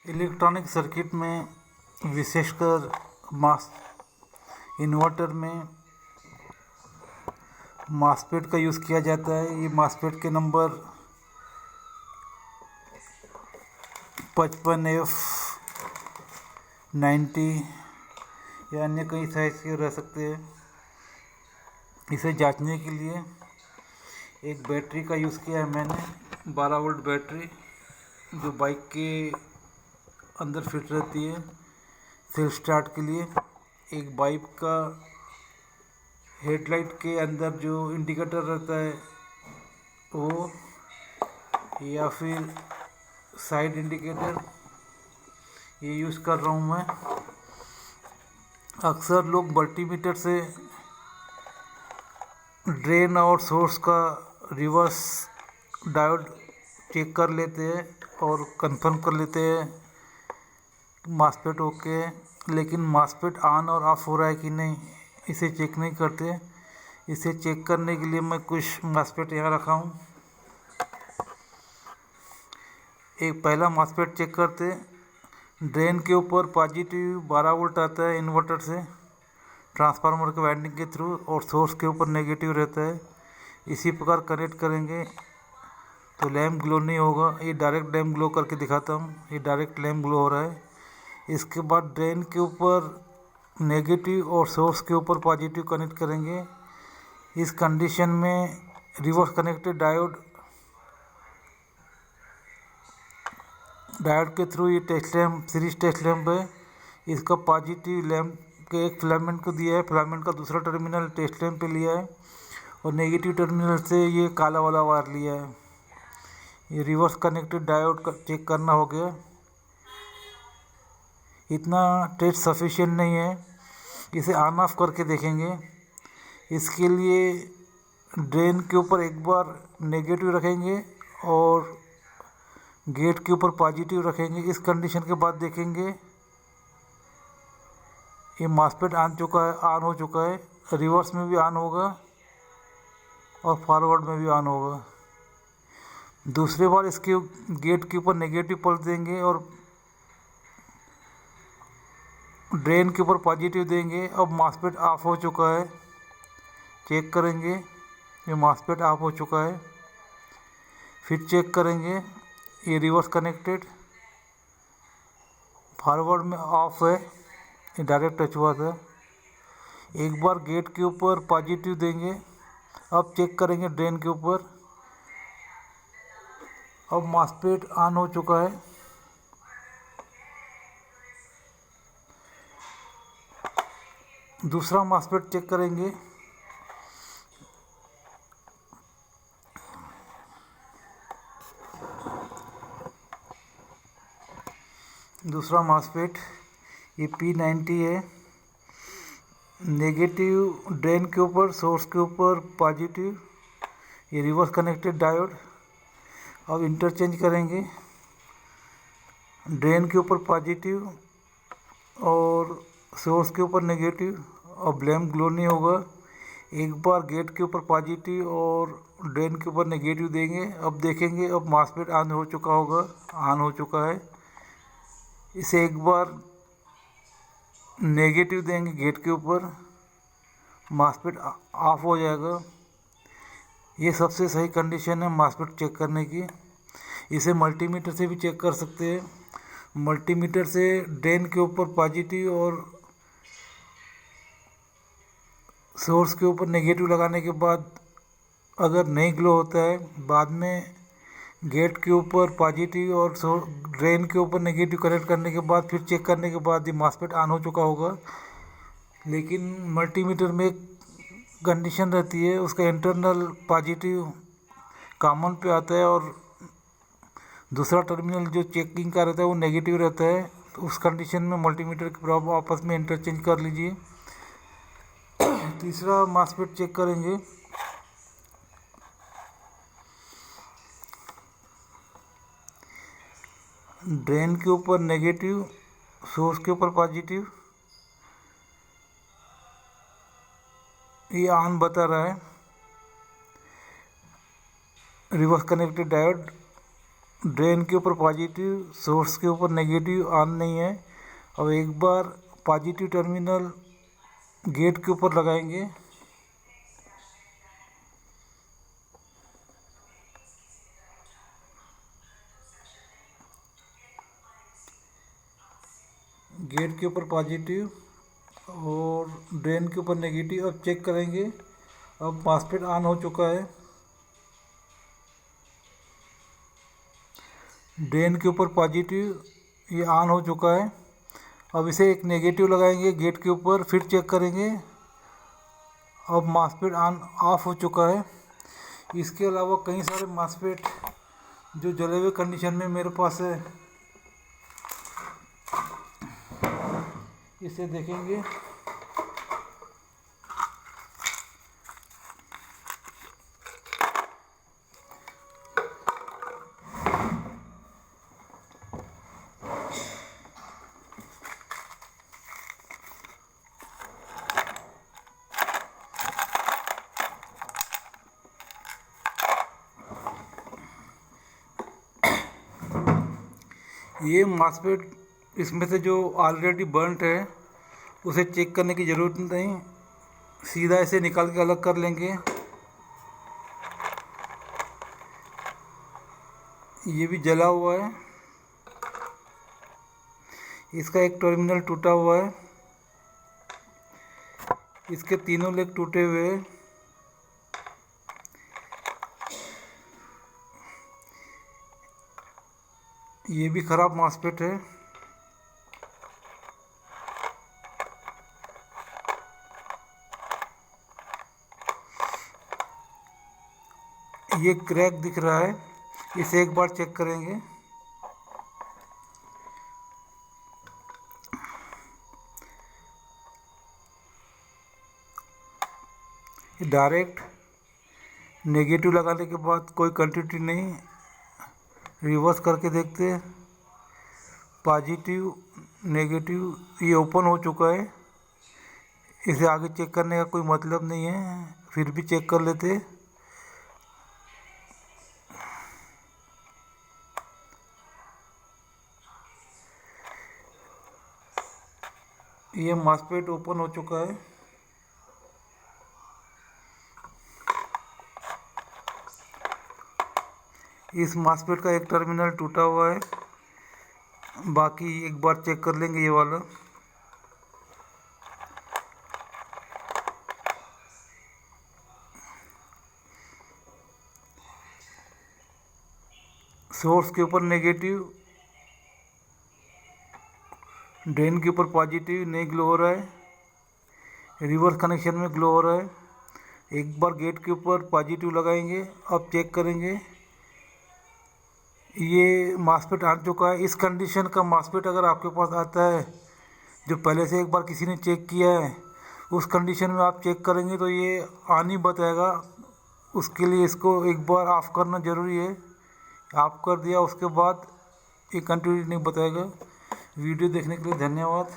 Electronic circuit में विशेषकर मास inverter में मासफेट का यूज़ किया जाता है। ये मासफेट के नंबर 55F90 या अन्य कई साइज के रह सकते हैं। इसे जांचने के लिए एक बैटरी का यूज़ किया है मैंने, 12 वोल्ट बैटरी जो बाइक के अंदर फिट रहती है सेल्फ स्टार्ट के लिए। एक बाइक का हेडलाइट के अंदर जो इंडिकेटर रहता है वो, या फिर साइड इंडिकेटर, ये यूज़ कर रहा हूँ मैं। अक्सर लोग मल्टीमीटर से ड्रेन और सोर्स का रिवर्स डायोड चेक कर लेते हैं और कंफर्म कर लेते हैं मासफेट ओके है, लेकिन मासफेट ऑन और ऑफ हो रहा है कि नहीं इसे चेक नहीं करते। इसे चेक करने के लिए मैं कुछ मासफेट यहाँ रखा हूँ। एक पहला मासफेट चेक करते, ड्रेन के ऊपर पॉजिटिव 12 वोल्ट आता है इन्वर्टर से ट्रांसफार्मर के वाइंडिंग के थ्रू, और सोर्स के ऊपर नेगेटिव रहता है। इसी प्रकार कनेक्ट करेंगे तो लैम्प ग्लो नहीं होगा। ये डायरेक्ट लैम्प ग्लो करके दिखाता हूँ, ये डायरेक्ट लैम्प ग्लो हो रहा है। इसके बाद ड्रेन के ऊपर नेगेटिव और सोर्स के ऊपर पॉजिटिव कनेक्ट करेंगे। इस कंडीशन में रिवर्स कनेक्टेड डायोड के थ्रू ये test lamp series test lamp है। इसका पॉजिटिव लैम्प के एक फिलामेंट को दिया है, फिलामेंट का दूसरा टर्मिनल टेस्ट लैम्प पे लिया है और नेगेटिव टर्मिनल से ये काला वाला वायर लिया है। ये रिवर्स कनेक्टेड डायोड चेक करना हो गया। इतना टेस्ट सफिशिएंट नहीं है, इसे ऑन ऑफ करके देखेंगे। इसके लिए ड्रेन के ऊपर एक बार नेगेटिव रखेंगे और गेट के ऊपर पॉजिटिव रखेंगे। इस कंडीशन के बाद देखेंगे ये मासफेट ऑन हो चुका है। रिवर्स में भी ऑन होगा और फॉरवर्ड में भी ऑन होगा। दूसरी बार इसके गेट के ऊपर नेगेटिव पल्स देंगे और ड्रेन के ऊपर पॉजिटिव देंगे। अब मासफेट ऑफ हो चुका है, चेक करेंगे ये मासफेट ऑफ हो चुका है। फिर चेक करेंगे ये रिवर्स कनेक्टेड, फॉरवर्ड में ऑफ है, ये डायरेक्ट टच हुआ था। एक बार गेट के ऊपर पॉजिटिव देंगे। अब चेक करेंगे ड्रेन के ऊपर, अब मासफेट ऑन हो चुका है। दूसरा मासफेट चेक करेंगे, दूसरा मासफेट ये P90 है, नेगेटिव ड्रेन के ऊपर, सोर्स के ऊपर पॉजिटिव, ये रिवर्स कनेक्टेड डायोड। अब इंटरचेंज करेंगे, ड्रेन के ऊपर पॉजिटिव और सोर्स के ऊपर नेगेटिव। अब लैम्प ग्लो नहीं होगा। एक बार गेट के ऊपर पॉजिटिव और ड्रेन के ऊपर नेगेटिव देंगे। अब देखेंगे अब मासफेट ऑन हो चुका होगा, ऑन हो चुका है। इसे एक बार नेगेटिव देंगे गेट के ऊपर, मासफेट ऑफ हो जाएगा। ये सबसे सही कंडीशन है मासफेट चेक करने की। इसे मल्टीमीटर से भी चेक कर सकते हैं। मल्टीमीटर से ड्रेन के ऊपर पॉजिटिव और सोर्स के ऊपर नेगेटिव लगाने के बाद अगर नहीं ग्लो होता है, बाद में गेट के ऊपर पॉजिटिव और ड्रेन के ऊपर नेगेटिव कनेक्ट करने के बाद फिर चेक करने के बाद ये मासफेट ऑन हो चुका होगा। लेकिन मल्टीमीटर में एक कंडीशन रहती है, उसका इंटरनल पॉजिटिव कॉमन पे आता है और दूसरा टर्मिनल जो चेकिंग का रहता है वो नेगेटिव रहता है। तो उस कंडीशन में मल्टीमीटर के प्रॉब्लम आपस में इंटरचेंज कर लीजिए। तीसरा मासफेट चेक करेंगे, ड्रेन के ऊपर नेगेटिव, सोर्स के ऊपर पॉजिटिव, ये ऑन बता रहा है। रिवर्स कनेक्टेड डायोड ड्रेन के ऊपर पॉजिटिव, सोर्स के ऊपर नेगेटिव ऑन नहीं है। अब एक बार पॉजिटिव टर्मिनल गेट के ऊपर लगाएंगे। गेट के ऊपर पॉजिटिव और ड्रेन के ऊपर नेगेटिव। अब चेक करेंगे। अब मॉसफेट ऑन हो चुका है। ड्रेन के ऊपर पॉजिटिव ये ऑन हो चुका है। अब इसे एक नेगेटिव लगाएंगे गेट के ऊपर, फिर चेक करेंगे। अब मॉसफेट ऑन ऑफ हो चुका है। इसके अलावा कई सारे मॉसफेट जो जले हुए कंडीशन में मेरे पास है, इसे देखेंगे। ये मॉसफेट इसमें से जो ऑलरेडी बर्न्ट है उसे चेक करने की ज़रूरत नहीं, सीधा इसे निकाल के अलग कर लेंगे। ये भी जला हुआ है, इसका एक टर्मिनल टूटा हुआ है, इसके तीनों लेग टूटे हुए हैं। ये भी ख़राब मॉसफेट है। ये क्रैक दिख रहा है, इसे एक बार चेक करेंगे। डायरेक्ट नेगेटिव लगाने के बाद कोई कंटिन्यूटी नहीं, रिवर्स करके देखते हैं। पॉजिटिव नेगेटिव ये ओपन हो चुका है, इसे आगे चेक करने का कोई मतलब नहीं है, फिर भी चेक कर लेते। ये मॉसफेट ओपन हो चुका है। इस मॉसफेट का एक टर्मिनल टूटा हुआ है, बाकी एक बार चेक कर लेंगे ये वाला। सोर्स के ऊपर नेगेटिव, ड्रेन के ऊपर पॉजिटिव, नहीं ग्लो हो रहा है। रिवर्स कनेक्शन में ग्लो हो रहा है। एक बार गेट के ऊपर पॉजिटिव लगाएंगे। अब चेक करेंगे। ये मॉसफेट आ चुका है। इस कंडीशन का मॉसफेट अगर आपके पास आता है, जो पहले से एक बार किसी ने चेक किया है, उस कंडीशन में आप चेक करेंगे तो ये ऑन ही बताएगा। उसके लिए इसको एक बार ऑफ़ करना ज़रूरी है। ऑफ़ कर दिया उसके बाद ये कंटिन्यू नहीं बताएगा। वीडियो देखने के लिए धन्यवाद।